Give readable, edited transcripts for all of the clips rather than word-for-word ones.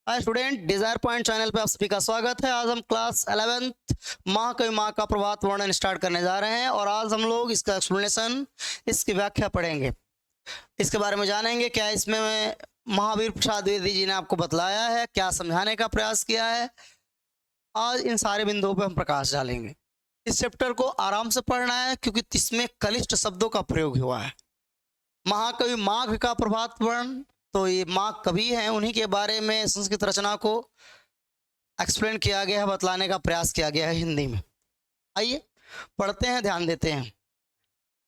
हाय student, desire point channel पे आप सभी का स्वागत है। आज हम क्लास 11th माह का प्रभात वर्णन स्टार्ट करने जा रहे हैं और आज हम लोग इसका एक्सप्लेनेशन, इसकी व्याख्या पढ़ेंगे। इसके बारे में जानेंगे क्या इसमें महावीर प्रसाद द्विवेदी जी ने आपको बतलाया है, क्या समझाने का प्रयास किया है। आज इन सारे बिंदुओं पे हम प्रकाश डालेंगे। इस चैप्टर को आराम से पढ़ना है क्योंकि इसमें कलिष्ठ शब्दों का प्रयोग हुआ है। महाकवि माघ का प्रभात वर्ण, तो ये माघ कवि हैं, उन्हीं के बारे में संस्कृत रचना को एक्सप्लेन किया गया है, बतलाने का प्रयास किया गया है हिंदी में। आइए पढ़ते हैं, ध्यान देते हैं।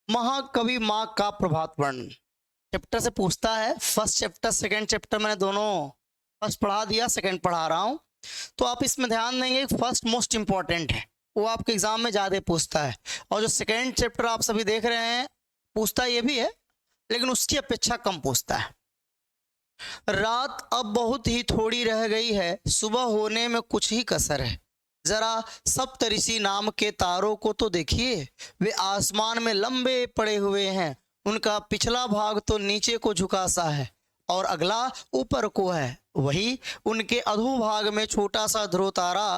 महाकवि माघ का प्रभात वर्ण चैप्टर से पूछता है। फर्स्ट चैप्टर सेकंड चैप्टर मैंने दोनों फर्स्ट पढ़ा दिया, सेकंड पढ़ा रहा हूँ, तो आप इसमें ध्यान देंगे। फर्स्ट मोस्ट इंपॉर्टेंट है, वो आपके एग्जाम में ज़्यादा पूछता है, और जो सेकेंड चैप्टर आप सभी देख रहे हैं पूछता ये भी है, लेकिन उसकी अपेक्षा कम पूछता है। रात अब बहुत ही थोड़ी रह गई है, सुबह होने में कुछ ही कसर है। जरा सप्तऋषि नाम के तारों को तो देखिए, वे आसमान में लंबे पड़े हुए हैं। उनका पिछला भाग तो नीचे को झुका सा है और अगला ऊपर को है। वही उनके अधोभाग में छोटा सा ध्रुव तारा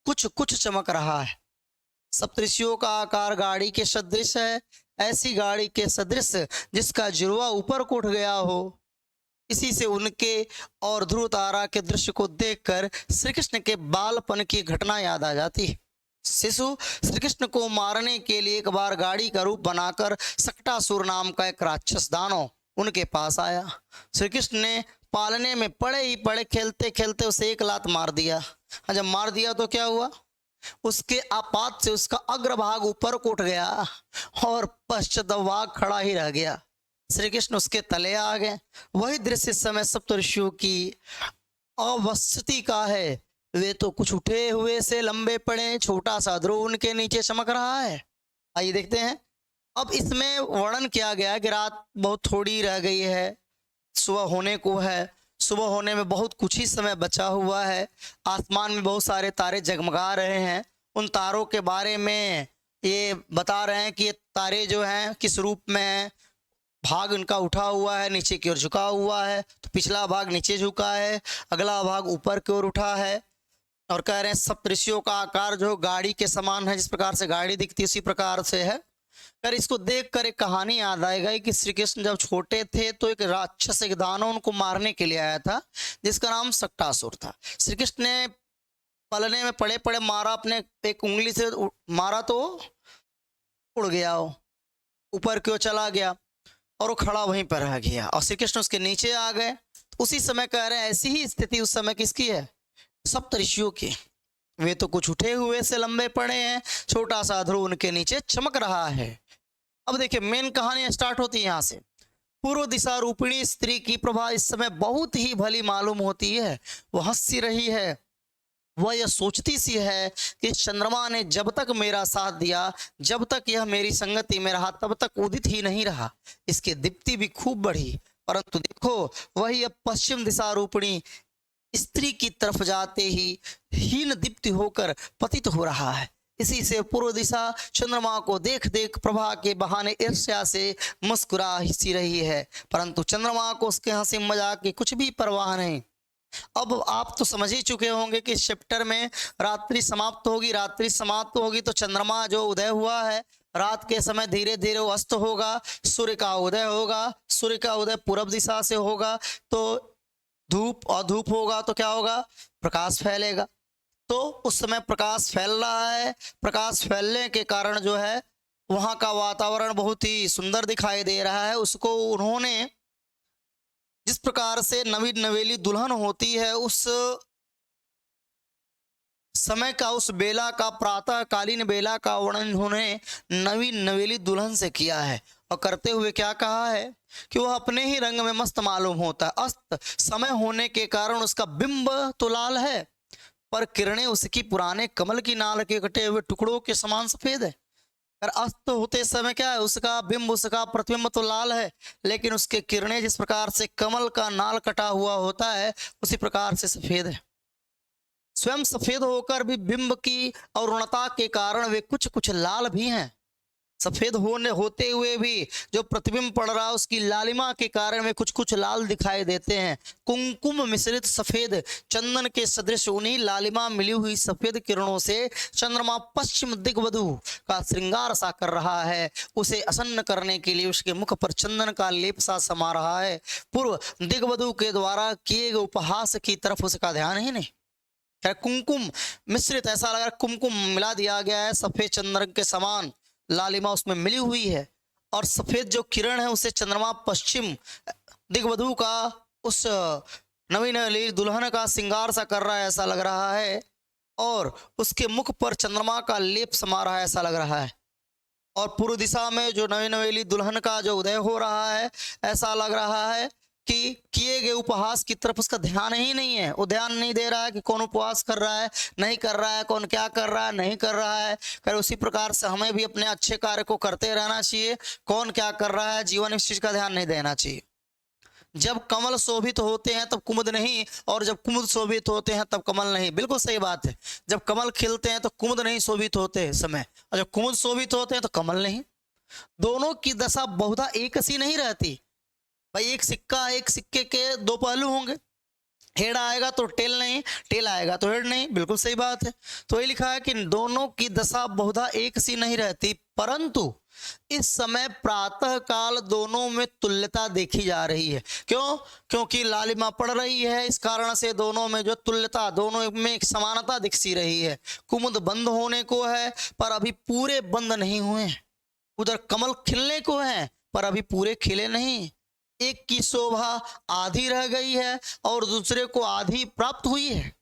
कुछ कुछ चमक रहा है। सप्तऋषियों का आकार गाड़ी के सदृश है, ऐसी गाड़ी के सदृश जिसका जुड़वा ऊपर को उठ गया हो। इसी से उनके और ध्रुव तारा के दृश्य को देखकर श्री कृष्ण के बालपन की घटना याद आ जाती है। शिशु श्री कृष्ण को मारने के लिए एक बार गाड़ी का रूप बनाकर सक्टासुर नाम का एक राक्षस दानव उनके पास आया। श्री कृष्ण ने पालने में पड़े ही पड़े खेलते खेलते उसे एक लात मार दिया। जब मार दिया तो क्या हुआ, उसके आपात से उसका अग्रभाग ऊपर को उठ गया और पश्चात भाग खड़ा ही रह गया। श्री कृष्ण उसके तले आ गए। वही दृश्य इस समय सप्तऋषियों की अवस्थिति का है। वे तो कुछ उठे हुए से लंबे पड़े, छोटा सा ध्रुव उनके नीचे चमक रहा है। आइए देखते हैं। अब इसमें वर्णन किया गया है कि रात बहुत थोड़ी रह गई है, सुबह होने को है, सुबह होने में बहुत कुछ ही समय बचा हुआ है। आसमान में बहुत सारे तारे जगमगा रहे हैं। उन तारों के बारे में ये बता रहे हैं कि ये तारे जो हैं किस रूप में हैं। भाग उनका उठा हुआ है, नीचे की ओर झुका हुआ है, तो पिछला भाग नीचे झुका है, अगला भाग ऊपर की ओर उठा है। और कह रहे हैं सप्तऋषियों का आकार जो गाड़ी के समान है, जिस प्रकार से गाड़ी दिखती है उसी प्रकार से है। कर इसको देखकर एक कहानी याद आएगा कि श्री कृष्ण जब छोटे थे तो एक राक्षस, एक दानव उनको मारने के लिए आया था, जिसका नाम सक्टासुर था। श्री कृष्ण ने पलने में पड़े पड़े मारा, अपने एक उंगली से मारा तो उड़ गया, वो ऊपर की ओर चला गया और वो खड़ा वहीं पर रह गया और श्री कृष्ण उसके नीचे आ गए। उसी समय कह रहे हैं ऐसी ही स्थिति उस समय किसकी है, सप्तऋषियों की। वे तो कुछ उठे हुए से लंबे पड़े हैं, छोटा सा ध्रुव उनके नीचे चमक रहा है। अब देखिए मेन कहानी स्टार्ट होती है यहाँ से। पूर्व दिशा रूपिणी स्त्री की प्रभा इस समय बहुत ही भली मालूम होती है। वह हंसी रही है, वह यह सोचती सी है कि चंद्रमा ने जब तक मेरा साथ दिया, जब तक यह मेरी संगति में रहा, तब तक उदित ही नहीं रहा। इसकी दीप्ति भी खूब बढ़ी, परंतु देखो वही अब पश्चिम दिशा रूपिणी स्त्री की तरफ जाते ही हीन दीप्ति होकर पतित हो रहा है। इसी से पूर्व दिशा चंद्रमा को देख देख प्रभा के बहाने ईर्ष्या से मुस्कुरा सी रही है, परंतु चंद्रमा को उसके हंसी मजाक की कुछ भी परवाह नहीं। अब आप तो समझ ही चुके होंगे कि इस चैप्टर में रात्रि समाप्त होगी, रात्रि समाप्त होगी तो चंद्रमा जो उदय हुआ है, रात के समय धीरे धीरे वो अस्त होगा, सूर्य का उदय होगा। सूर्य का उदय पूर्व दिशा से होगा तो धूप, और धूप होगा तो क्या होगा, प्रकाश फैलेगा। तो उस समय प्रकाश फैल रहा है। प्रकाश फैलने के कारण जो है वहाँ का वातावरण बहुत ही सुंदर दिखाई दे रहा है। उसको उन्होंने जिस प्रकार से नवी नवेली दुल्हन होती है उस समय का, उस बेला का, प्रातःकालीन बेला का वर्णन उन्होंने नवी नवेली दुल्हन से किया है। और करते हुए क्या कहा है कि वह अपने ही रंग में मस्त मालूम होता है। अस्त समय होने के कारण उसका बिंब तो लाल है, पर किरणें उसकी पुराने कमल की नाल के कटे हुए टुकड़ों के समान सफेद है। और अस्त होते समय क्या है, उसका बिंब, उसका प्रतिबिंब तो लाल है, लेकिन उसके किरणें जिस प्रकार से कमल का नाल कटा हुआ होता है उसी प्रकार से सफेद है। स्वयं सफेद होकर भी बिंब की अरुणता के कारण वे कुछ कुछ लाल भी हैं। सफेद होते हुए भी जो प्रतिबिंब पड़ रहा है उसकी लालिमा के कारण में कुछ कुछ लाल दिखाई देते हैं। कुमकुम मिश्रित सफेद चंदन के सदृश उन्हीं लालिमा मिली हुई सफेद किरणों से चंद्रमा पश्चिम दिग्वधु का श्रृंगार सा कर रहा है। उसे असन्न करने के लिए उसके मुख पर चंदन का लेप सा समा रहा है। पूर्व दिग्वधु के द्वारा किए गए उपहास की तरफ उसका ध्यान ही नहीं। क्या कुमकुम मिश्रित, ऐसा लग रहा है कुमकुम मिला दिया गया है, सफेद चंद्र के समान लालिमा उसमें मिली हुई है और सफेद जो किरण है उसे चंद्रमा पश्चिम दिग्वधु का उस नवीन दुल्हन का श्रृंगार सा कर रहा है, ऐसा लग रहा है। और उसके मुख पर चंद्रमा का लेप समा रहा है, ऐसा लग रहा है। और पूर्व दिशा में जो नवी नवेली दुल्हन का जो उदय हो रहा है, ऐसा लग रहा है कि किए गए उपहास की तरफ उसका ध्यान ही नहीं है। वो ध्यान नहीं दे रहा है कि कौन उपवास कर रहा है, नहीं कर रहा है, कौन क्या कर रहा है, नहीं कर रहा है। कर उसी प्रकार से हमें भी अपने अच्छे कार्य को करते रहना चाहिए। कौन क्या कर रहा है, जीवन इस चीज का ध्यान नहीं देना चाहिए। जब कमल शोभित होते हैं तब कुमुद नहीं, और जब कुमुद शोभित होते हैं तब कमल नहीं। बिल्कुल सही बात है। जब कमल खिलते हैं तो कुमुद नहीं शोभित होते समय, और जब कुमुद शोभित होते हैं तो कमल नहीं। दोनों की दशा बहुधा एक सी नहीं रहती भाई। एक सिक्का, एक सिक्के के दो पहलू होंगे। हेड आएगा तो टेल नहीं, टेल आएगा तो हेड नहीं। बिल्कुल सही बात है। तो ये लिखा है कि दोनों की दशा बहुधा एक सी नहीं रहती, परंतु इस समय प्रातः काल दोनों में तुल्यता देखी जा रही है। क्यों? क्योंकि लालिमा पड़ रही है, इस कारण से दोनों में जो तुल्यता, दोनों में एक समानता दिखती रही है। कुमुद बंद होने को है पर अभी पूरे बंद नहीं हुए हैं। उधर कमल खिलने को है पर अभी पूरे खिले नहीं। एक की शोभा आधी रह गई है और दूसरे को आधी प्राप्त हुई है।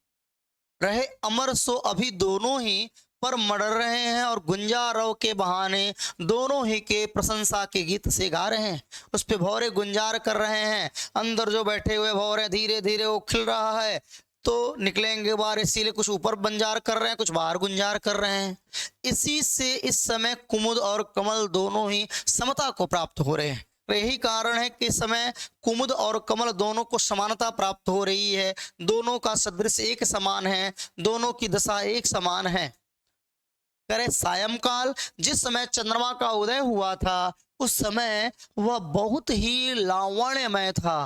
रहे अमर सो अभी दोनों ही पर मर रहे हैं और गुंजारों के बहाने दोनों ही के प्रशंसा के गीत से गा रहे हैं। उस पे भौरे गुंजार कर रहे हैं। अंदर जो बैठे हुए भौरे धीरे धीरे वो खिल रहा है तो निकलेंगे बाहर, इसीलिए कुछ ऊपर बंजार कर रहे हैं, कुछ बाहर गुंजार कर रहे हैं। इसी से इस समय कुमुद और कमल दोनों ही समता को प्राप्त हो रहे हैं। यही कारण है कि इस समय कुमुद और कमल दोनों को समानता प्राप्त हो रही है। दोनों का सदृश एक समान है, दोनों की दशा एक समान है। करे सायंकाल जिस समय चंद्रमा का उदय हुआ था उस समय वह बहुत ही लावण्यमय था।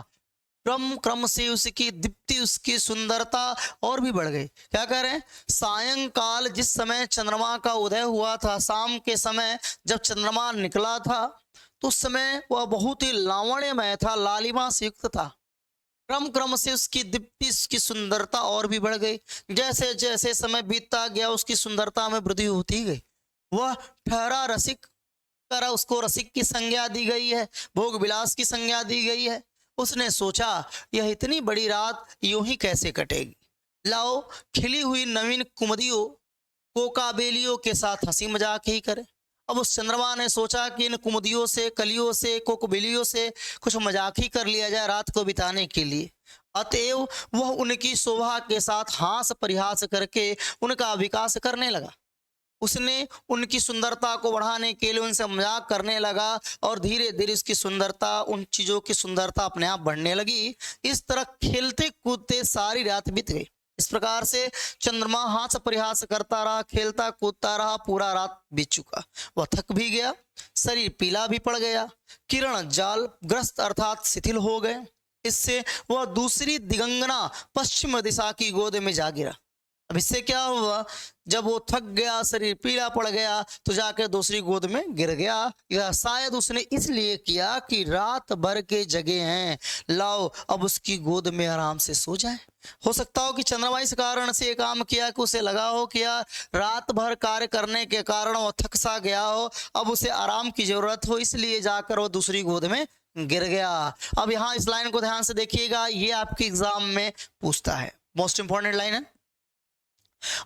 क्रम क्रम से उसकी दीप्ति, उसकी सुंदरता और भी बढ़ गई। क्या कह रहे हैं? सायंकाल जिस समय चंद्रमा का उदय हुआ था, शाम के समय जब चंद्रमा निकला था तो उस समय वह बहुत ही लावण्यमय था, लालिमा से युक्त था। क्रम क्रम से उसकी दीप्ति, उसकी सुंदरता और भी बढ़ गई। जैसे जैसे समय बीतता गया उसकी सुंदरता में वृद्धि होती गई। वह ठहरा रसिक, करा उसको रसिक की संज्ञा दी गई है, भोग विलास की संज्ञा दी गई है। उसने सोचा यह इतनी बड़ी रात यूं ही कैसे कटेगी, लाओ खिली हुई नवीन कुमुदियों कोकाबेलियों के साथ हंसी मजाक ही करे। अब उस चंद्रमा ने सोचा कि इन कुमुदियों से, कलियों से, कोकबिलियों से कुछ मजाक ही कर लिया जाए रात को बिताने के लिए। अतएव वह उनकी शोभा के साथ हास परिहास करके उनका विकास करने लगा। उसने उनकी सुंदरता को बढ़ाने के लिए उनसे मजाक करने लगा और धीरे धीरे उसकी सुंदरता, उन चीजों की सुंदरता अपने आप बढ़ने लगी। इस तरह खेलते कूदते सारी रात बीत गई। इस प्रकार से चंद्रमा हास परिहास करता रहा, खेलता कूदता रहा, पूरा रात बीत चुका। वह थक भी गया, शरीर पीला भी पड़ गया, किरण जाल ग्रस्त अर्थात शिथिल हो गए। इससे वह दूसरी दिगंगना पश्चिम दिशा की गोद में जा गिरा। अब इससे क्या हुआ? जब वो थक गया, शरीर पीला पड़ गया तो जाकर दूसरी गोद में गिर गया। या शायद उसने इसलिए किया कि रात भर के जगे हैं, लाओ अब उसकी गोद में आराम से सो जाए। हो सकता हो कि चंद्रमा इस कारण से ये काम किया कि उसे लगा हो कि यार रात भर कार्य करने के कारण वो थक सा गया हो, अब उसे आराम की जरूरत हो, इसलिए जाकर वो दूसरी गोद में गिर गया। अब यहाँ इस लाइन को ध्यान से देखिएगा, ये आपके एग्जाम में पूछता है, मोस्ट इंपॉर्टेंट लाइन है।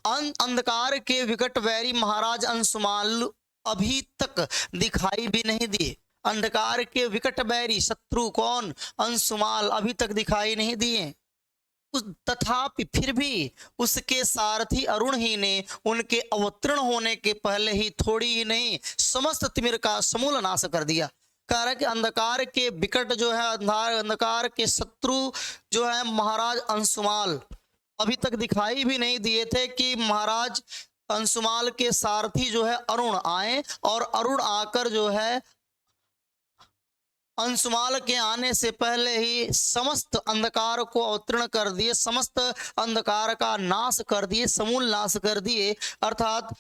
अंधकार के विकट वैरी महाराज अंशुमान अभी तक दिखाई भी नहीं दिए। अंधकार के विकट वैरी शत्रु कौन? अंशुमाल अभी तक दिखाई नहीं दिए। तथापि फिर भी उसके सारथी अरुण ही ने उनके अवतरण होने के पहले ही थोड़ी ही नहीं समस्त तिमिर का समूल नाश कर दिया। कह रहा है कि अंधकार के विकट जो है, अंधकार के शत्रु जो है महाराज अंशुमाल अभी तक दिखाई भी नहीं दिए थे कि महाराज अंशुमाल के सारथी जो है अरुण आए और अरुण आकर जो है अंशुमाल के आने से पहले ही समस्त अंधकार को अवतीर्ण कर दिए, समस्त अंधकार का नाश कर दिए, समूल नाश कर दिए। अर्थात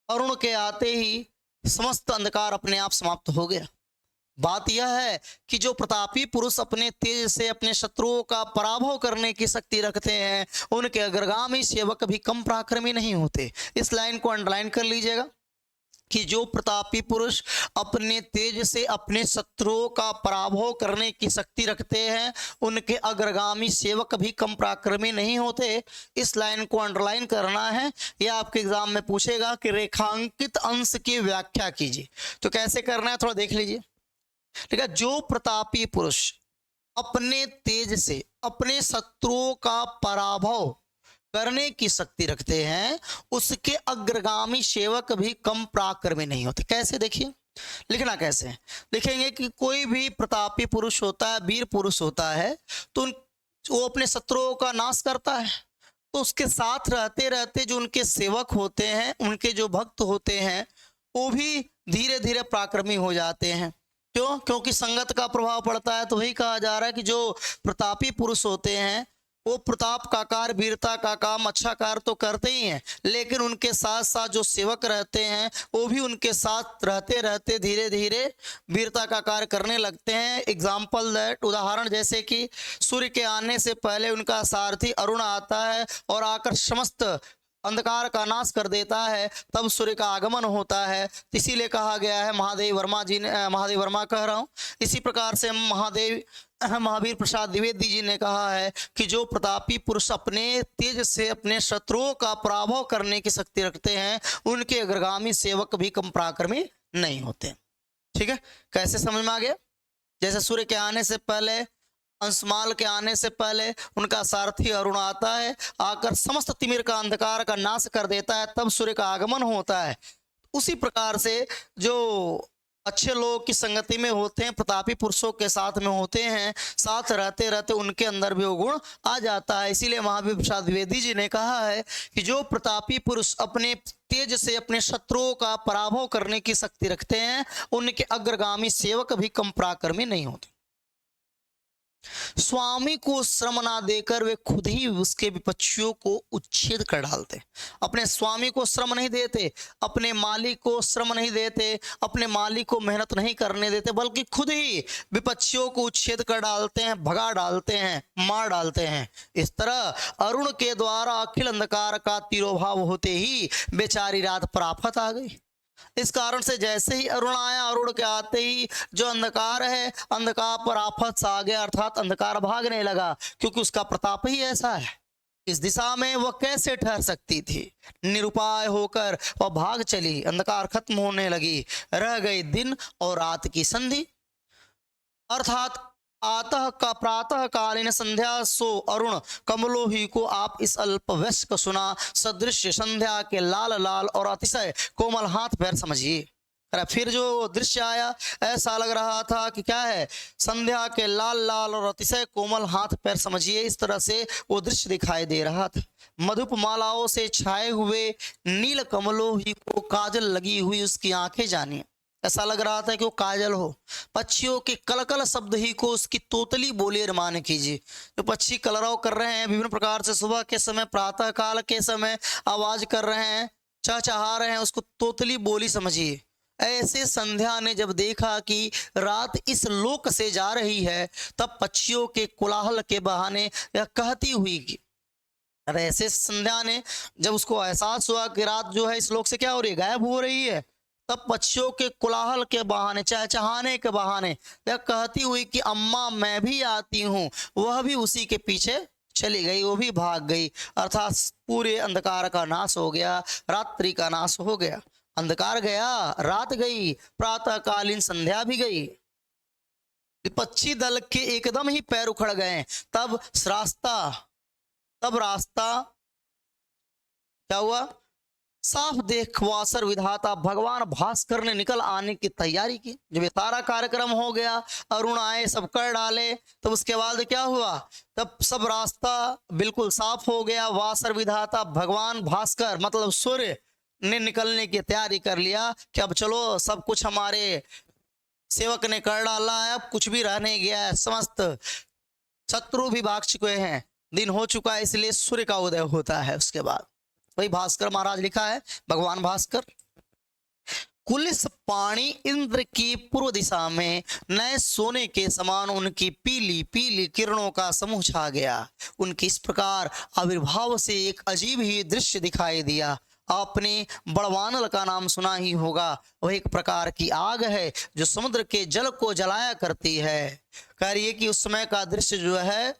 अरुण के आते ही समस्त अंधकार अपने आप समाप्त हो गया। बात यह है कि जो प्रतापी पुरुष अपने तेज से अपने शत्रुओं का पराभव करने की शक्ति रखते हैं, उनके अग्रगामी सेवक भी कम पराक्रमी नहीं होते। इस लाइन को अंडरलाइन कर लीजिएगा कि जो प्रतापी पुरुष अपने तेज से अपने शत्रुओं का पराभव करने की शक्ति रखते हैं, उनके अग्रगामी सेवक भी कम पराक्रमी नहीं होते। इस लाइन को अंडरलाइन करना है। यह आपके एग्जाम में पूछेगा कि रेखांकित अंश की व्याख्या कीजिए। तो कैसे करना है थोड़ा देख लीजिए। ठीक है, जो प्रतापी पुरुष अपने तेज से अपने शत्रुओं का पराभव करने की शक्ति रखते हैं, उसके अग्रगामी सेवक भी कम पराक्रमी नहीं होते। कैसे देखिए, लिखना कैसे है, लिखेंगे कि कोई भी प्रतापी पुरुष होता है, वीर पुरुष होता है, तो वो अपने शत्रुओं का नाश करता है, तो उसके साथ रहते रहते जो उनके सेवक होते हैं, उनके जो भक्त होते हैं, वो भी धीरे धीरे पराक्रमी हो जाते हैं। क्यों? क्योंकि संगत का प्रभाव पड़ता है। तो वही कहा जा रहा है कि जो प्रतापी पुरुष होते हैं वो प्रताप का कार्य, वीरता का काम, अच्छा कार्य तो करते ही हैं, लेकिन उनके साथ साथ जो सेवक रहते हैं वो भी उनके साथ रहते रहते धीरे धीरे वीरता का कार्य करने लगते हैं। एग्जाम्पल दैट, उदाहरण जैसे कि सूर्य के आने से पहले उनका सारथी अरुण आता है और आकर समस्त अंधकार का नाश कर देता है, तब सूर्य का आगमन होता है। इसीलिए कहा गया है, महादेव वर्मा जी ने, महादेव वर्मा कह रहा हूँ, इसी प्रकार से महावीर प्रसाद द्विवेदी जी ने कहा है कि जो प्रतापी पुरुष अपने तेज से अपने शत्रुओं का पराभव करने की शक्ति रखते हैं, उनके अग्रगामी सेवक भी कम पराक्रमी नहीं होते। ठीक है, कैसे समझ में आ गया? जैसे सूर्य के आने से पहले, अंशमाल के आने से पहले उनका सारथी अरुण आता है, आकर समस्त तिमिर का अंधकार का नाश कर देता है, तब सूर्य का आगमन होता है। उसी प्रकार से जो अच्छे लोग की संगति में होते हैं, प्रतापी पुरुषों के साथ में होते हैं, साथ रहते रहते उनके अंदर भी वो गुण आ जाता है। इसीलिए महावीर प्रसाद द्विवेदी जी ने कहा है कि जो प्रतापी पुरुष अपने तेज से अपने शत्रुओं का पराभव करने की शक्ति रखते हैं, उनके अग्रगामी सेवक भी कम पराक्रमी नहीं होते। स्वामी को श्रम ना देकर वे खुद ही उसके विपक्षियों को उच्छेद कर डालते। अपने स्वामी को श्रम नहीं देते, अपने मालिक को श्रम नहीं देते, अपने मालिक को मेहनत नहीं करने देते, बल्कि खुद ही विपक्षियों को उच्छेद कर डालते हैं, भगा डालते हैं, मार डालते हैं। इस तरह अरुण के द्वारा अखिल अंधकार का तिरोभाव होते ही बेचारी रात पर आफत आ गई। इस कारण से जैसे ही अरुण आया, अरुण के आते ही जो अंधकार है, अंधकार पर आफत सा आ गया, अर्थात अंधकार भागने लगा, क्योंकि उसका प्रताप ही ऐसा है। इस दिशा में वह कैसे ठहर सकती थी? निरुपाय होकर वह भाग चली। अंधकार खत्म होने लगी, रह गई दिन और रात की संधि। अर्थात आतः का प्रातः कालीन संध्या सो अरुण कमलो ही को आप इस अल्प वयस्क सुना सदृश्य संध्या के लाल लाल और अतिशय कोमल हाथ पैर समझिए। फिर जो दृश्य आया, ऐसा लग रहा था कि क्या है, संध्या के लाल लाल और अतिशय कोमल हाथ पैर समझिए। इस तरह से वो दृश्य दिखाई दे रहा था। मधुप मालाओं से छाए हुए नील कमलों ही को काजल लगी हुई उसकी आंखें जानिए। ऐसा लग रहा था कि वो काजल हो। पक्षियों के कलकल शब्द ही को उसकी तोतली बोली अरमान कीजिए। जो पक्षी कलरव कर रहे हैं विभिन्न प्रकार से, सुबह के समय, प्रातः काल के समय आवाज कर रहे हैं, चहचहा रहे हैं, उसको तोतली बोली समझिए। ऐसे संध्या ने जब देखा कि रात इस लोक से जा रही है, तब पक्षियों के कोलाहल के बहाने यह कहती हुई कि, ऐसे संध्या ने जब उसको एहसास हुआ कि रात जो है इस लोक से क्या हो रही है, गायब हो रही है, तब पक्षियों के कोलाहल के बहाने, चहचहाने के बहाने यह कहती हुई कि अम्मा मैं भी आती हूँ, वह भी उसी के पीछे चली गई, वो भी भाग गई। अर्थात पूरे अंधकार का नाश हो गया, रात्रि का नाश हो गया। अंधकार गया, रात गई, प्रातःकालीन संध्या भी गई। विपक्षी दल के एकदम ही पैर उखड़ गए। तब रास्ता क्या हुआ, साफ देख वासर विधाता भगवान भास्कर ने निकल आने की तैयारी की। जब ये सारा कार्यक्रम हो गया, अरुण आए, सब कर डाले, तब उसके बाद क्या हुआ, तब सब रास्ता बिल्कुल साफ हो गया। वासर विधाता भगवान भास्कर मतलब सूर्य ने निकलने की तैयारी कर लिया कि अब चलो सब कुछ हमारे सेवक ने कर डाला है, अब कुछ भी रह नहीं गया है, समस्त शत्रु भी भाग चुके हैं, दिन हो चुका है, इसलिए सूर्य का उदय होता है। उसके बाद वही भास्कर महाराज लिखा है, भगवान भास्कर, कुलिस पाणी इंद्र की पूर्व दिशा में नए सोने के समान उनकी पीली पीली किरणों का समूह छा गया। उनकी इस प्रकार आविर्भाव से एक अजीब ही दृश्य दिखाई दिया। आपने बड़वानल का नाम सुना ही होगा, वह एक प्रकार की आग है जो समुद्र के जल को जलाया करती है। कह रही है कि उस समय का दृश्य जो है,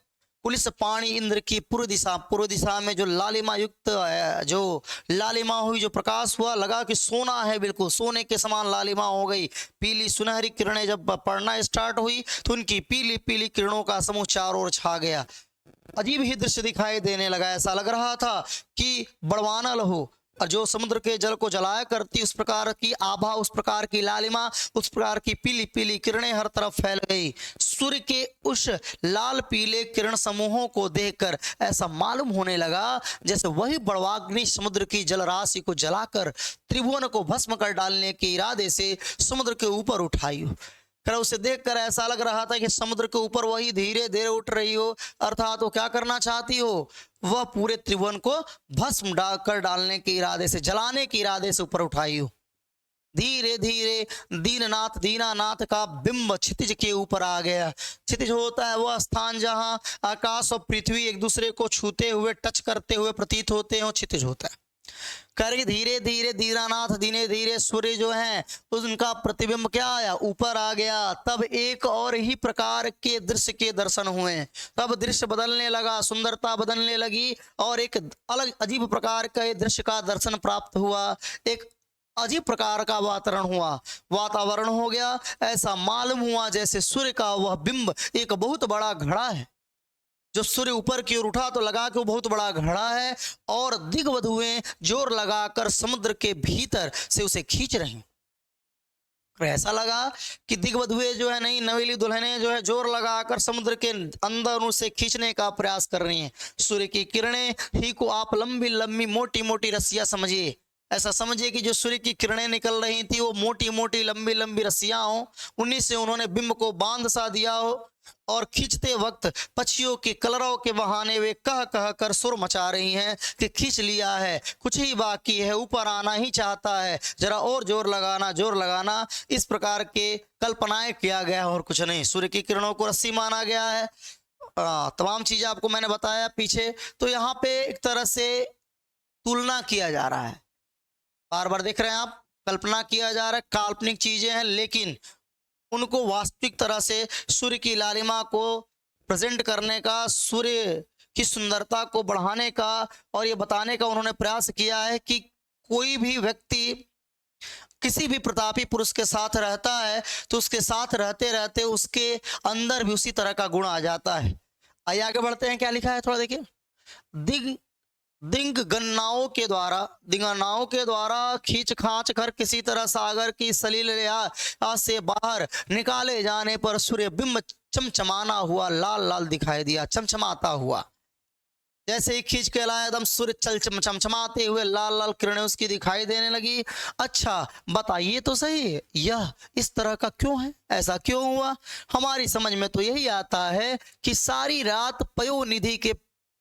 कुलिस पाणी इंद्र की पूर्व दिशा में जो लालिमा युक्त जो लालिमा हुई, जो प्रकाश हुआ, लगा कि सोना है, बिल्कुल सोने के समान लालिमा हो गई। पीली सुनहरी किरणें जब पड़ना स्टार्ट हुई तो उनकी पीली पीली किरणों का समूह चारों ओर छा गया। अजीब ही दृश्य दिखाई देने लगा, ऐसा लग रहा था कि बड़वानल हो और जो समुद्र के जल को जलाया करती, उस प्रकार की आभा, उस प्रकार की लालिमा, उस प्रकार की पीली पीली किरणें हर तरफ फैल गई। सूर्य के उस लाल पीले किरण समूहों को देखकर ऐसा मालूम होने लगा जैसे वही बड़वाग्नि समुद्र की जलराशि को जलाकर त्रिभुवन को भस्म कर डालने के इरादे से समुद्र के ऊपर उठाई। कर उसे देखकर ऐसा लग रहा था कि समुद्र के ऊपर वही धीरे धीरे उठ रही हो, अर्थात वो क्या करना चाहती हो, वह पूरे त्रिभुवन को भस्म कर डालने के इरादे से, जलाने के इरादे से ऊपर उठाई हो। धीरे धीरे दीनानाथ का बिंब क्षितिज के ऊपर आ गया। क्षितिज होता है वह स्थान जहां आकाश और पृथ्वी एक दूसरे को छूते हुए, टच करते हुए प्रतीत होते हैं, क्षितिज होता है। कर धीरे धीरे दीनानाथ, धीरे धीरे सूर्य जो है उनका प्रतिबिंब क्या आया, ऊपर आ गया। तब एक और ही प्रकार के दृश्य के दर्शन हुए। तब दृश्य बदलने लगा, सुंदरता बदलने लगी और एक अलग अजीब प्रकार के दृश्य का दर्शन प्राप्त हुआ। एक अजीब प्रकार का वातावरण हो गया। ऐसा मालूम हुआ जैसे सूर्य का वह बिंब एक बहुत बड़ा घड़ा है। जब सूर्य ऊपर की ओर उठा तो लगा कि वो बहुत बड़ा घड़ा है और दिग्वधुएं जोर लगाकर समुद्र के भीतर से उसे खींच रही। ऐसा लगा कि दिग्वधुएं जो है, नहीं नवेली दुल्हनें जो है, जोर लगाकर समुद्र के अंदर उसे खींचने का प्रयास कर रही हैं। सूर्य की किरणें ही को आप लंबी लंबी मोटी मोटी रस्सियां समझिए। ऐसा समझिए कि जो सूर्य की किरणें निकल रही थी वो मोटी मोटी लंबी लंबी रस्सियां हो, उन्हीं से उन्होंने बिंब को बांध सा दिया हो और खींचते वक्त पक्षियों के कलरव के बहाने वे कह कह कर सुर मचा रही हैं कि खींच लिया है, कुछ ही बाकी है, ऊपर आना ही चाहता है, जरा और जोर लगाना, जोर लगाना। इस प्रकार के कल्पनाएं किया गया और कुछ नहीं। सूर्य की किरणों को रस्सी माना गया है। तमाम चीजें आपको मैंने बताया पीछे। तो यहाँ पे एक तरह से तुलना किया जा रहा है, बार बार देख रहे हैं आप, कल्पना किया जा रहा है, काल्पनिक चीजें हैं लेकिन उनको वास्तविक तरह से सूर्य की लालिमा को प्रेजेंट करने का, सूर्य की सुंदरता को बढ़ाने का और ये बताने का उन्होंने प्रयास किया है कि कोई भी व्यक्ति किसी भी प्रतापी पुरुष के साथ रहता है तो उसके साथ रहते रहते उसके अंदर भी उसी तरह का गुण आ जाता है। आइए आगे बढ़ते हैं, क्या लिखा है थोड़ा देखिए। दिंगनाओं के द्वारा खींच खांच कर किसी तरह सागर की सलील रेखा से बाहर निकाले जाने पर सूर्य बिंब चमचमाना हुआ लाल लाल दिखाई दिया, चमचमाता हुआ। जैसे ही खींच के लाया एकदम सूर्य चमचमाते हुए लाल लाल किरणें उसकी दिखाई देने लगी। अच्छा बताइए तो सही, यह इस तरह का क्यों है, ऐसा क्यों हुआ? हमारी समझ में तो यही आता है कि सारी रात पयोनिधि के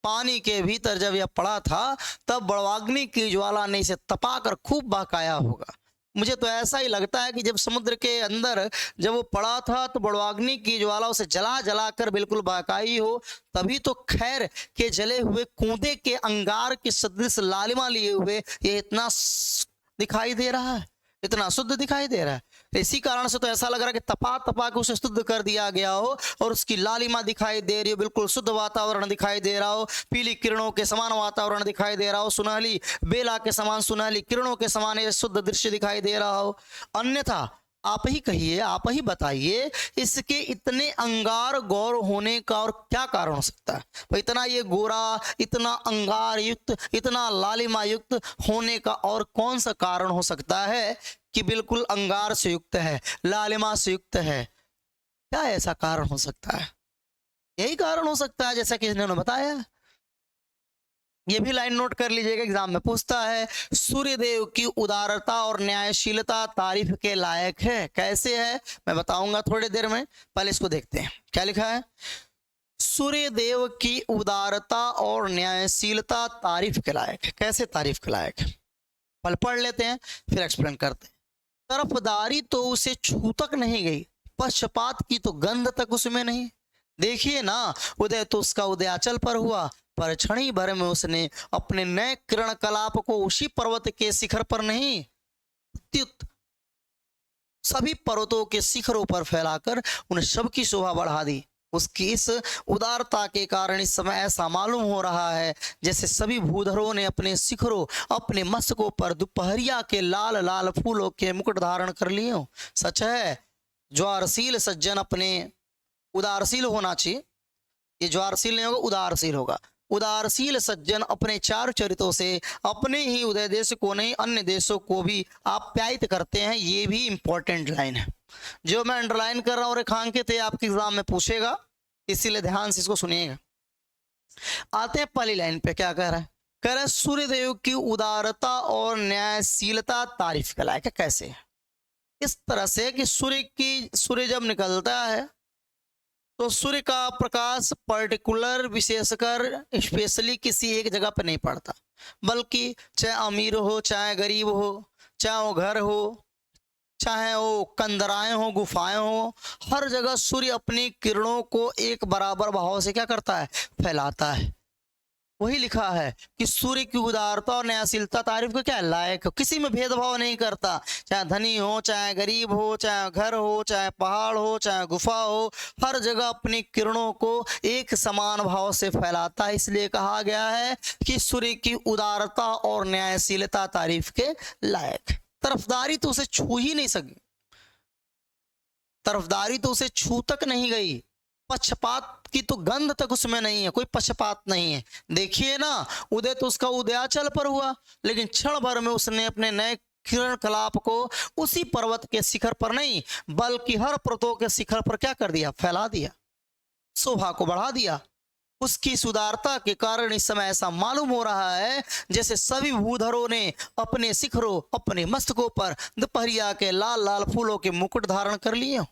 पानी के भीतर जब यह पड़ा था तब बड़वाग्नि की ज्वाला ने इसे तपाकर खूब बहकाया होगा। मुझे तो ऐसा ही लगता है कि जब समुद्र के अंदर जब वो पड़ा था तो बड़वाग्नि की ज्वाला उसे जला जला कर बिल्कुल बहकाई हो, तभी तो खैर के जले हुए कूदे के अंगार के सदृश लालिमा लिए हुए ये इतना दिखाई दे रहा है, इतना शुद्ध दिखाई दे रहा है। इसी कारण से तो ऐसा लग रहा है कि तपा तपा के उसे शुद्ध कर दिया गया हो और उसकी लालिमा दिखाई दे रही हो, बिल्कुल शुद्ध वातावरण दिखाई दे रहा हो, पीली किरणों के समान वातावरण दिखाई दे रहा हो, सुनहली बेला के समान, सुनहली किरणों के समान ये शुद्ध दृश्य दिखाई दे रहा हो। अन्यथा आप ही कहिए, आप ही बताइए, इसके इतने अंगार गौर होने का और क्या कारण हो सकता है? तो इतना ये गोरा, इतना अंगार युक्त, इतना लालिमा युक्त होने का और कौन सा कारण हो सकता है कि बिल्कुल अंगार से युक्त है, लालिमा से युक्त है? क्या ऐसा कारण हो सकता है? यही कारण हो सकता है जैसा कि इन्होंने बताया। ये भी लाइन नोट कर लीजिएगा, एग्जाम में पूछता है। सूर्यदेव की उदारता और न्यायशीलता तारीफ के लायक है। कैसे है मैं बताऊंगा थोड़ी देर में, पहले इसको देखते हैं क्या लिखा है। सूर्यदेव की उदारता और न्यायशीलता तारीफ के लायक है। कैसे तारीफ के लायक है, पहले पढ़ लेते हैं फिर एक्सप्लेन करते हैं। तरफदारी तो उसे छू तक नहीं गई, पक्षपात की तो गंध तक उसमें नहीं। देखिए ना, उदय तो उसका उदयाचल पर हुआ, पर क्षणी भर में उसने अपने नए किरण कलाप को उसी पर्वत के शिखर पर नहीं, अत्युत सभी पर्वतों के शिखरों पर फैलाकर उन सबकी शोभा बढ़ा दी। उसकी इस उदारता के कारण इस समय ऐसा मालूम हो रहा है जैसे सभी भूधरों ने अपने शिखरों, अपने मस्तकों पर दोपहरिया के लाल लाल फूलों के मुकुट धारण कर लिए हो। सच है, ज्वारशील सज्जन अपने उदारशील होना चाहिए, ये ज्वारशील नहीं होगा, उदारशील होगा। उदारशील सज्जन अपने चार चरित्रों से अपने ही उदय देश को नहीं अन्य देशों को भी आप्यायित करते हैं। ये भी इंपॉर्टेंट लाइन है जो मैं अंडरलाइन कर रहा हूं, रेखांकित है, आपके एग्जाम में पूछेगा, इसीलिए ध्यान से इसको सुनिएगा। आते हैं पहली लाइन पे, क्या कह रहा है, कह रहा है सूर्यदेव की उदारता और न्यायशीलता तारीफ के लायक है। कैसे है, इस तरह से कि सूर्य जब निकलता है तो सूर्य का प्रकाश पर्टिकुलर विशेषकर स्पेशली किसी एक जगह पर नहीं पड़ता, बल्कि चाहे अमीर हो चाहे गरीब हो, चाहे वो घर हो चाहे वो कंदराएं हो गुफाएं हो, हर जगह सूर्य अपनी किरणों को एक बराबर भाव से क्या करता है, फैलाता है। वही लिखा है कि सूर्य की उदारता और न्यायशीलता तारीफ को क्या लायक, किसी में भेदभाव नहीं करता, चाहे धनी हो चाहे गरीब हो, चाहे घर हो चाहे पहाड़ हो चाहे गुफा हो, हर जगह अपनी किरणों को एक समान भाव से फैलाता है। इसलिए कहा गया है कि सूर्य की उदारता और न्यायशीलता तारीफ के लायक। तरफदारी तो उसे छू ही नहीं सकी, तरफदारी तो उसे छू तक नहीं गई, पक्षपात की तो गंध तक उसमें नहीं है, कोई पक्षपात नहीं है। देखिए ना, उदय तो उसका उदयाचल पर हुआ, लेकिन क्षण भर में उसने अपने नए किरण कलाप को उसी पर्वत के शिखर पर नहीं बल्कि हर पर्वतों के शिखर पर क्या कर दिया, फैला दिया, शोभा को बढ़ा दिया। उसकी सुदारता के कारण इस समय ऐसा मालूम हो रहा है जैसे सभी भूधरों ने अपने शिखरों, अपने मस्तकों पर दोपहरिया के लाल लाल फूलों के मुकुट धारण कर लिए हो।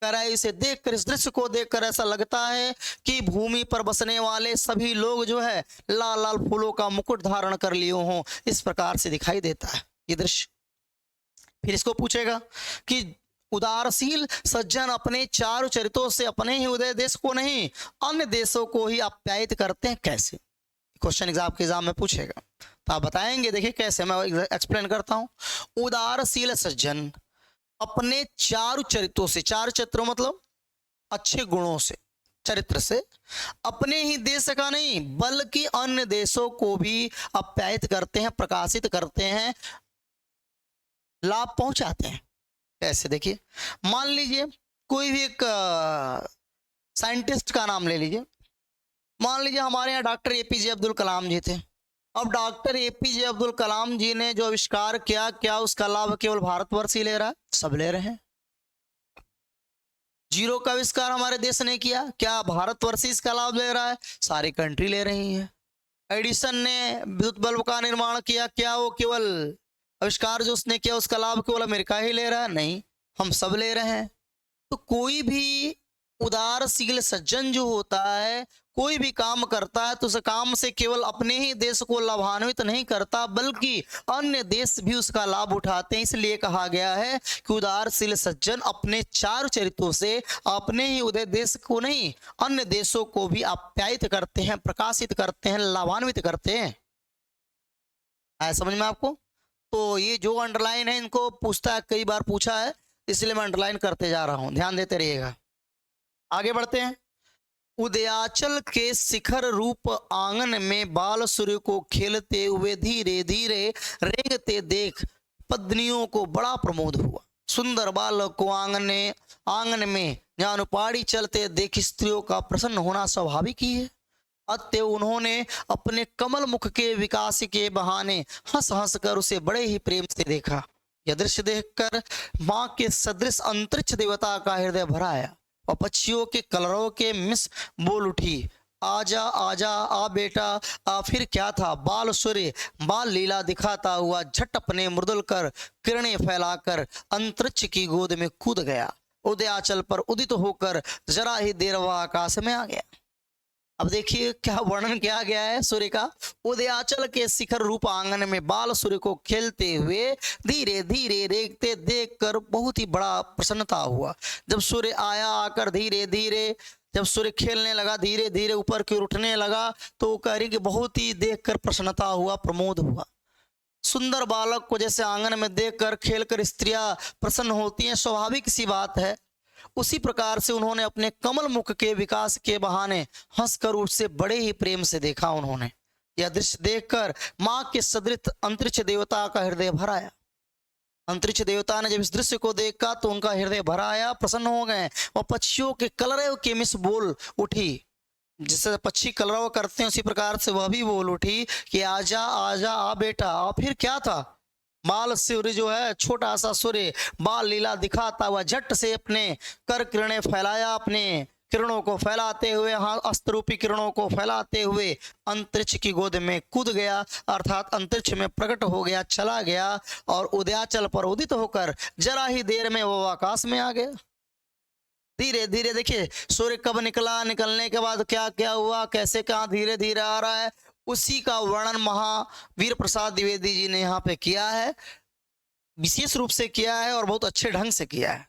इसे देखकर, इस दृश्य को देखकर ऐसा लगता है कि भूमि पर बसने वाले सभी लोग जो है लाल लाल फूलों का मुकुट धारण कर लिए हों, इस प्रकार से दिखाई देता है ये दृश्य। फिर इसको पूछेगा कि उदारशील सज्जन अपने चार चरित्रों से अपने ही उदय देश को नहीं अन्य देशों को ही आप्यायित करते हैं। कैसे, क्वेश्चन एग्जाम में पूछेगा तो आप बताएंगे। देखिए कैसे, मैं एक्सप्लेन करता हूं। उदारशील सज्जन अपने चार चरित्रों से, चार चरित्रों मतलब अच्छे गुणों से, चरित्र से, अपने ही देश का नहीं बल्कि अन्य देशों को भी आप्यायित करते हैं, प्रकाशित करते हैं, लाभ पहुंचाते हैं। कैसे, देखिए मान लीजिए कोई भी एक साइंटिस्ट का नाम ले लीजिए, मान लीजिए हमारे यहाँ डॉक्टर एपीजे अब्दुल कलाम जी थे। अब डॉक्टर एपीजे अब्दुल कलाम जी ने जो आविष्कार किया, क्या उसका लाभ केवल भारतवर्ष ही ले रहा है? सब ले रहे हैं। जीरो का आविष्कार हमारे देश ने किया, क्या भारतवर्ष इसका लाभ ले रहा है? सारी कंट्री ले रही है। एडिसन ने विद्युत बल्ब का निर्माण किया, क्या वो केवल आविष्कार जो उसने किया उसका लाभ केवल अमेरिका ही ले रहा है? नहीं, हम सब ले रहे हैं। तो कोई भी उदारशील सज्जन जो होता है, कोई भी काम करता है तो उस काम से केवल अपने ही देश को लाभान्वित नहीं करता बल्कि अन्य देश भी उसका लाभ उठाते हैं। इसलिए कहा गया है कि उदारशील सज्जन अपने चार चरित्रों से अपने ही उदय देश को नहीं अन्य देशों को भी आप्यायित करते हैं, प्रकाशित करते हैं, लाभान्वित करते हैं। आया समझ में आपको? तो ये जो अंडरलाइन है इनको पूछता है, कई बार पूछा है, इसलिए मैं अंडरलाइन करते जा रहा हूं, ध्यान देते रहिएगा। आगे बढ़ते हैं। उदयाचल के शिखर रूप आंगन में बाल सूर्य को खेलते हुए धीरे धीरे रेंगते देख पत्नियों को बड़ा प्रमोद हुआ। सुंदर बालक को आंगन में जहां उपाड़ी चलते देख स्त्रियों का प्रसन्न होना स्वाभाविक ही है। अतः उन्होंने अपने कमल मुख के विकास के बहाने हंस हंस कर उसे बड़े ही प्रेम से देखा। यह दृश्य देखकर मां के सदृश अंतरिक्ष देवता का हृदय भर आया और पक्षियों के कलरव के मिस बोल उठी, आजा आजा आ बेटा आ, फिर क्या था। बाल सूर्य बाल लीला दिखाता हुआ झट अपने मृदुल कर किरणें फैलाकर अंतरिक्ष की गोद में कूद गया। उदयाचल पर उदित होकर जरा ही देर वह आकाश में आ गया। अब देखिए क्या वर्णन किया गया है सूर्य का। उदयाचल के शिखर रूप आंगन में बाल सूर्य को खेलते हुए धीरे धीरे रेखते देखकर बहुत ही बड़ा प्रसन्नता हुआ। जब सूर्य आया, आकर धीरे धीरे जब सूर्य खेलने लगा, धीरे धीरे ऊपर की ओर उठने लगा, तो वो कह रही कि बहुत ही देखकर प्रसन्नता हुआ, प्रमोद हुआ। सुंदर बालक को जैसे आंगन में देखकर खेलकर स्त्रियां प्रसन्न होती हैं, स्वाभाविक सी बात है, उसी प्रकार से उन्होंने अपने कमल मुख के विकास के बहाने हंसकर उससे बड़े ही प्रेम से देखा। उन्होंने यह दृश्य देखकर मां के सदृश अंतरिक्ष देवता का हृदय भर आया। अंतरिक्ष देवता ने जब इस दृश्य को देखा तो उनका हृदय भर आया, प्रसन्न हो गए और पक्षियों के कलरव की मिस बोल उठी। जिससे पक्षी कलरव करते हैं उसी प्रकार से वह भी बोल उठी कि आजा आजा आ बेटा। और फिर क्या था। बाल सूर्य जो है, छोटा सा सूर्य बाल लीला दिखाता हुआ झट से अपने कर किरणें फैलाया, अपने किरणों को फैलाते हुए, हाँ अस्त्र रूपी किरणों को फैलाते हुए अंतरिक्ष की गोद में कूद गया, अर्थात अंतरिक्ष में प्रकट हो गया, चला गया और उदयाचल पर उदित होकर जरा ही देर में वो आकाश में आ गया। धीरे धीरे देखिए सूर्य कब निकला, निकलने के बाद क्या क्या हुआ, कैसे कहाँ धीरे धीरे आ रहा है, उसी का वर्णन महावीर प्रसाद द्विवेदी जी ने यहाँ पे किया है, विशेष रूप से किया है और बहुत अच्छे ढंग से किया है।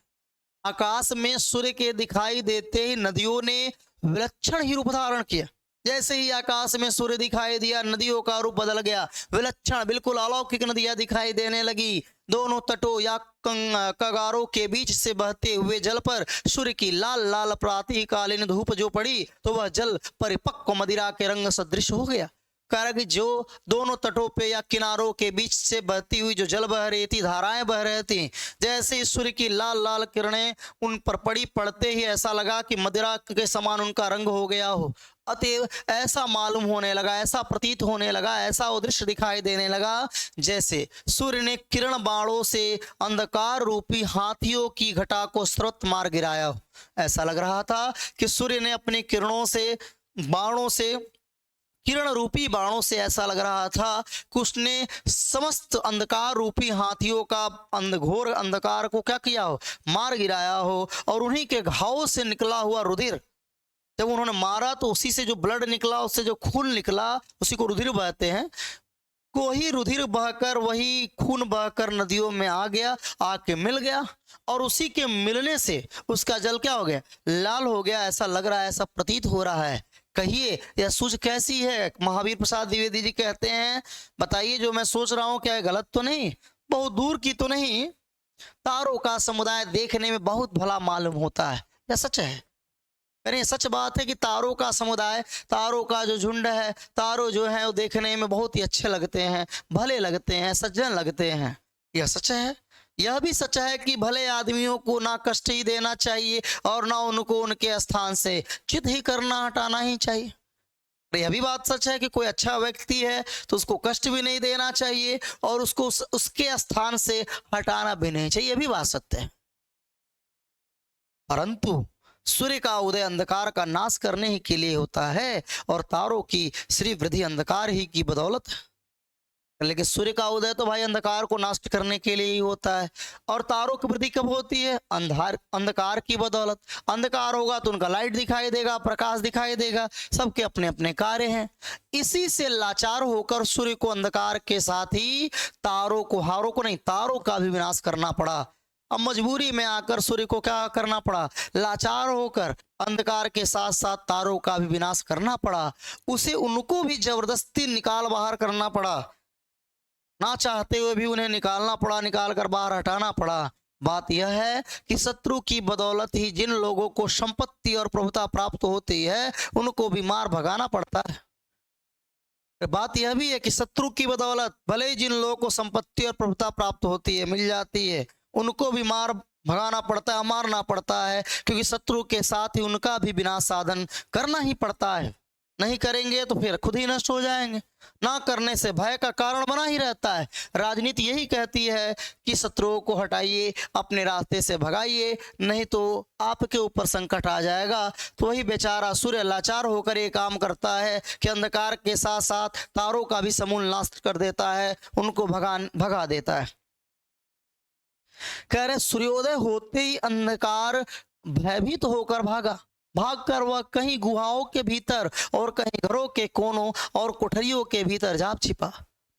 आकाश में सूर्य के दिखाई देते ही नदियों ने विलक्षण ही रूप धारण किया। जैसे ही आकाश में सूर्य दिखाई दिया, नदियों का रूप बदल गया, विलक्षण बिल्कुल अलौकिक नदियां दिखाई देने लगी। दोनों तटों या कगारों के बीच से बहते हुए जल पर सूर्य की लाल लाल प्रातःकालीन धूप जो पड़ी तो वह जल परिपक्व मदिरा के रंग सदृश हो गया। कारण जो दोनों तटों पे या किनारों के बीच से बहती हुई जो जल बह रही थी, धाराएं बह रही थी, जैसे ही सूर्य की लाल लाल किरणें उन पर पड़ी, पड़ते ही ऐसा लगा कि मदिरा के समान उनका रंग हो गया हो। अतएव ऐसा मालूम होने लगा, ऐसा प्रतीत होने लगा, ऐसा वो दृश्य दिखाई देने लगा जैसे सूर्य ने किरण बाणों से अंधकार रूपी हाथियों की घटा को स्रोत मार गिराया हो। ऐसा लग रहा था कि सूर्य ने अपनी किरणों से, बाणों से, किरण रूपी बाणों से ऐसा लग रहा था कि उसने समस्त अंधकार रूपी हाथियों का घोर अंधकार को क्या किया हो, मार गिराया हो। और उन्हीं के घावों से निकला हुआ रुधिर, जब उन्होंने मारा तो उसी से जो ब्लड निकला, उससे जो खून निकला, उसी को रुधिर बहते हैं, वही रुधिर बहकर, वही खून बहकर नदियों में आ गया, आके मिल गया और उसी के मिलने से उसका जल क्या हो गया, लाल हो गया। ऐसा लग रहा है, ऐसा प्रतीत हो रहा है। कहिए यह सूझ कैसी है। महावीर प्रसाद द्विवेदी जी कहते हैं, बताइए जो मैं सोच रहा हूं क्या है गलत तो नहीं, बहुत दूर की तो नहीं। तारों का समुदाय देखने में बहुत भला मालूम होता है, यह सच है। अरे सच बात है कि तारों का समुदाय, तारों का जो झुंड है, तारों जो है वो देखने में बहुत ही अच्छे लगते हैं, भले लगते हैं, सज्जन लगते हैं, यह सच है। यह भी सच है कि भले आदमियों को ना कष्ट ही देना चाहिए और ना उनको उनके स्थान से चित ही करना, हटाना ही चाहिए। यह भी बात सच है कि कोई अच्छा व्यक्ति है तो उसको कष्ट भी नहीं देना चाहिए और उसको उसके स्थान से हटाना भी नहीं चाहिए, यह भी बात सत्य है। परंतु सूर्य का उदय अंधकार का नाश करने ही के लिए होता है और तारों की श्री वृद्धि अंधकार ही की बदौलत है। लेकिन सूर्य का उदय तो भाई अंधकार को नष्ट करने के लिए ही होता है और तारों की वृद्धि कब होती है, अंधकार की बदौलत। अंधकार होगा तो उनका लाइट दिखाई देगा, प्रकाश दिखाई देगा, सबके अपने अपने कार्य हैं। इसी से लाचार होकर सूर्य को अंधकार के साथ ही तारों को, हारों को नहीं, तारों का भी विनाश करना पड़ा। अब मजबूरी में आकर सूर्य को क्या करना पड़ा, लाचार होकर अंधकार के साथ साथ तारों का भी विनाश करना पड़ा। उसे उनको भी जबरदस्ती निकाल बाहर करना पड़ा, ना चाहते हुए भी उन्हें निकालना पड़ा, निकाल कर बाहर हटाना पड़ा। बात यह है कि शत्रु की बदौलत ही जिन लोगों को संपत्ति और प्रभुता प्राप्त होती है उनको भी मार भगाना पड़ता है। बात यह भी है कि शत्रु की बदौलत भले ही जिन लोगों को संपत्ति और प्रभुता प्राप्त होती है, मिल जाती है, उनको भी मार भगाना पड़ता है, मारना पड़ता है, क्योंकि शत्रु के साथ ही उनका भी विनाश साधन करना ही पड़ता है। नहीं करेंगे तो फिर खुद ही नष्ट हो जाएंगे। ना करने से भय का कारण बना ही रहता है। राजनीति यही कहती है कि शत्रुओं को हटाइए, अपने रास्ते से भगाइए, नहीं तो आपके ऊपर संकट आ जाएगा। तो वही बेचारा सूर्य लाचार होकर ये काम करता है कि अंधकार के साथ साथ तारों का भी समूल नाश कर देता है, उनको भगा देता है। कह रहे सूर्योदय होते ही अंधकार भयभीत होकर भागकर वह कहीं गुहाओं के भीतर और कहीं घरों के कोनों और कोठरियों के भीतर जा छिपा,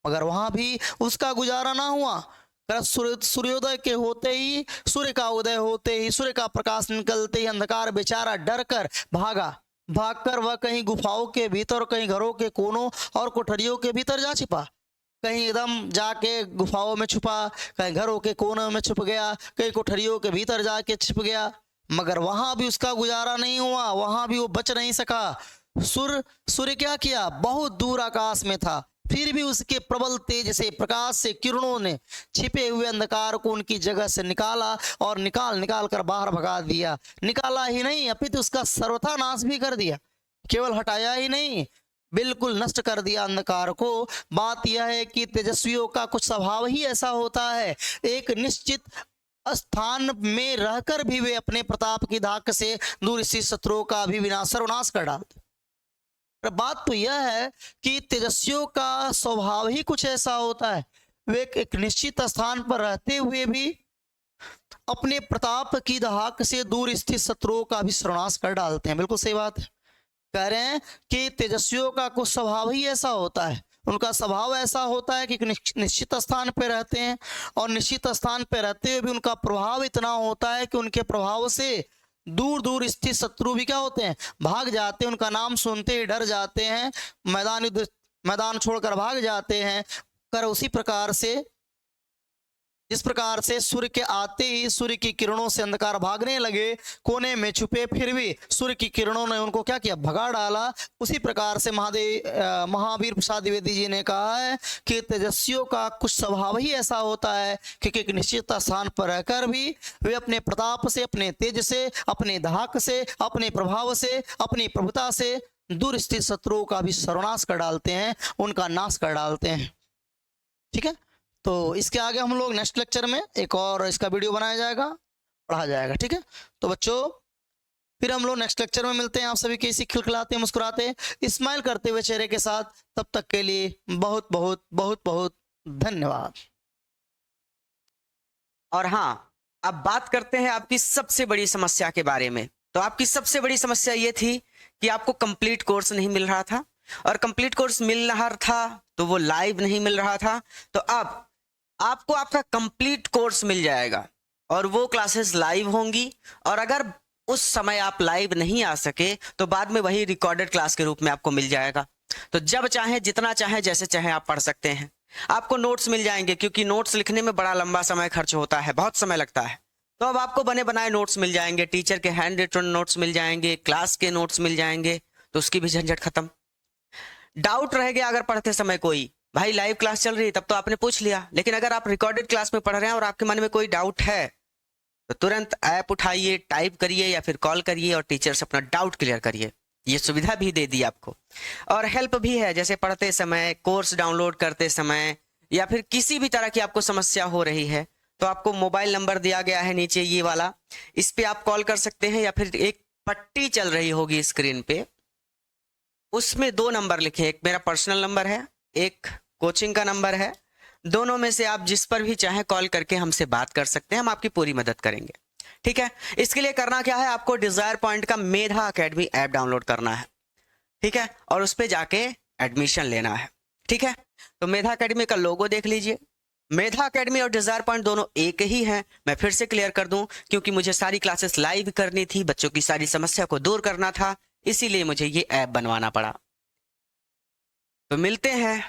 मगर वहां भी उसका गुजारा ना हुआ। सूर्योदय के होते ही, सूर्य का उदय होते ही, सूर्य का प्रकाश निकलते ही अंधकार बेचारा डर कर भागकर वह कहीं गुफाओं के भीतर, कहीं घरों के कोनों और कोठरियों के भीतर जा छिपा। कहीं एकदम जाके गुफाओं में छुपा, कहीं घरों के कोनों में छुप गया, कहीं कोठरियों के भीतर जाके छिप गया, मगर वहां भी उसका गुजारा नहीं हुआ, वहां भी वो बच नहीं सका। सूर्य क्या किया, बहुत दूर आकाश में था, फिर भी उसके प्रबल तेज से, प्रकाश से किरणों ने छिपे हुए अंधकार को उनकी जगह से निकाला और निकाल कर बाहर भगा दिया। निकाला ही नहीं, अपितु उसका सर्वथा नाश भी कर दिया। केवल हटाया ही नहीं, बिल्कुल नष्ट कर दिया अंधकार को। बात यह है कि तेजस्वियों का कुछ स्वभाव ही ऐसा होता है, एक निश्चित स्थान में रहकर भी वे अपने प्रताप की धाक से दूर स्थित शत्रुओं का भी सर्वनाश कर डालते। बात तो यह है कि तेजस्वियों का स्वभाव ही कुछ ऐसा होता है, वे एक निश्चित स्थान पर रहते हुए भी अपने प्रताप की धाक से दूर स्थित शत्रुओं का भी सर्वनाश कर डालते हैं। बिल्कुल सही बात है। कह रहे हैं कि तेजस्वियों का कुछ स्वभाव ही ऐसा होता है, उनका स्वभाव ऐसा होता है कि निश्चित स्थान पर रहते हैं और निश्चित स्थान पर रहते हुए भी उनका प्रभाव इतना होता है कि उनके प्रभाव से दूर दूर स्थित शत्रु भी क्या होते हैं, भाग जाते हैं। उनका नाम सुनते ही डर जाते हैं, मैदान छोड़कर भाग जाते हैं। कर उसी प्रकार से, जिस प्रकार से सूर्य के आते ही सूर्य की किरणों से अंधकार भागने लगे, कोने में छुपे, फिर भी सूर्य की किरणों ने उनको क्या किया, भगा डाला। उसी प्रकार से महावीर प्रसाद द्विवेदी जी ने कहा है कि तेजस्वियों का कुछ स्वभाव ही ऐसा होता है कि एक निश्चित स्थान पर रहकर भी वे अपने प्रताप से, अपने तेज से, अपने धाक से, अपने प्रभाव से, अपनी प्रभुता से दूर स्थित शत्रुओं का भी सर्वनाश कर डालते हैं, उनका नाश कर डालते हैं। ठीक है, तो इसके आगे हम लोग नेक्स्ट लेक्चर में एक और इसका वीडियो बनाया जाएगा, पढ़ा जाएगा। ठीक है, तो बच्चों फिर हम लोग नेक्स्ट लेक्चर में मिलते हैं। आप सभी के इसी खिलखिलाते मुस्कुराते स्माइल करते हुए चेहरे के साथ। तब तक के लिए बहुत बहुत बहुत बहुत धन्यवाद। और हाँ, अब बात करते हैं आपकी सबसे बड़ी समस्या के बारे में। तो आपकी सबसे बड़ी समस्या ये थी कि आपको कंप्लीट कोर्स नहीं मिल रहा था, और कंप्लीट कोर्स मिल रहा था तो वो लाइव नहीं मिल रहा था। तो अब आपको आपका कंप्लीट कोर्स मिल जाएगा और वो क्लासेस लाइव होंगी, और अगर उस समय आप लाइव नहीं आ सके तो बाद में वही रिकॉर्डेड क्लास के रूप में आपको मिल जाएगा। तो जब चाहे, जितना चाहे, जैसे चाहे आप पढ़ सकते हैं। आपको नोट्स मिल जाएंगे, क्योंकि नोट्स लिखने में बड़ा लंबा समय खर्च होता है, बहुत समय लगता है। तो अब आपको बने बनाए नोट्स मिल जाएंगे, टीचर के हैंड रिटन नोट्स मिल जाएंगे, क्लास के नोट्स मिल जाएंगे, तो उसकी भी झंझट खत्म। डाउट रह गया अगर पढ़ते समय कोई, भाई लाइव क्लास चल रही है तब तो आपने पूछ लिया, लेकिन अगर आप रिकॉर्डेड क्लास में पढ़ रहे हैं और आपके मन में कोई डाउट है तो तुरंत ऐप उठाइए, टाइप करिए या फिर कॉल करिए और टीचर से अपना डाउट क्लियर करिए। ये सुविधा भी दे दी आपको, और हेल्प भी है, जैसे पढ़ते समय, कोर्स डाउनलोड करते समय, या फिर किसी भी तरह की आपको समस्या हो रही है तो आपको मोबाइल नंबर दिया गया है नीचे ये वाला, इस पे आप कॉल कर सकते हैं, या फिर एक पट्टी चल रही होगी स्क्रीन पे, उसमें 2 नंबर लिखे, एक मेरा पर्सनल नंबर है, एक कोचिंग का नंबर है। दोनों में से आप जिस पर भी चाहे कॉल करके हमसे बात कर सकते हैं, हम आपकी पूरी मदद करेंगे। ठीक है, इसके लिए करना क्या है, आपको डिजायर पॉइंट का मेधा एकेडमी ऐप डाउनलोड करना है। ठीक है, और उस पर जाके एडमिशन लेना है। ठीक है, तो मेधा एकेडमी का लोगो देख लीजिए, मेधा एकेडमी और डिजायर पॉइंट दोनों एक ही हैं। मैं फिर से क्लियर कर दूं, क्योंकि मुझे सारी क्लासेस लाइव करनी थी, बच्चों की सारी समस्या को दूर करना था, इसीलिए मुझे ये ऐप बनवाना पड़ा। तो मिलते हैं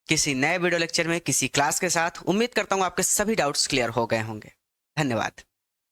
किसी नए वीडियो लेक्चर में, किसी क्लास के साथ। उम्मीद करता हूं आपके सभी डाउट्स क्लियर हो गए होंगे। धन्यवाद।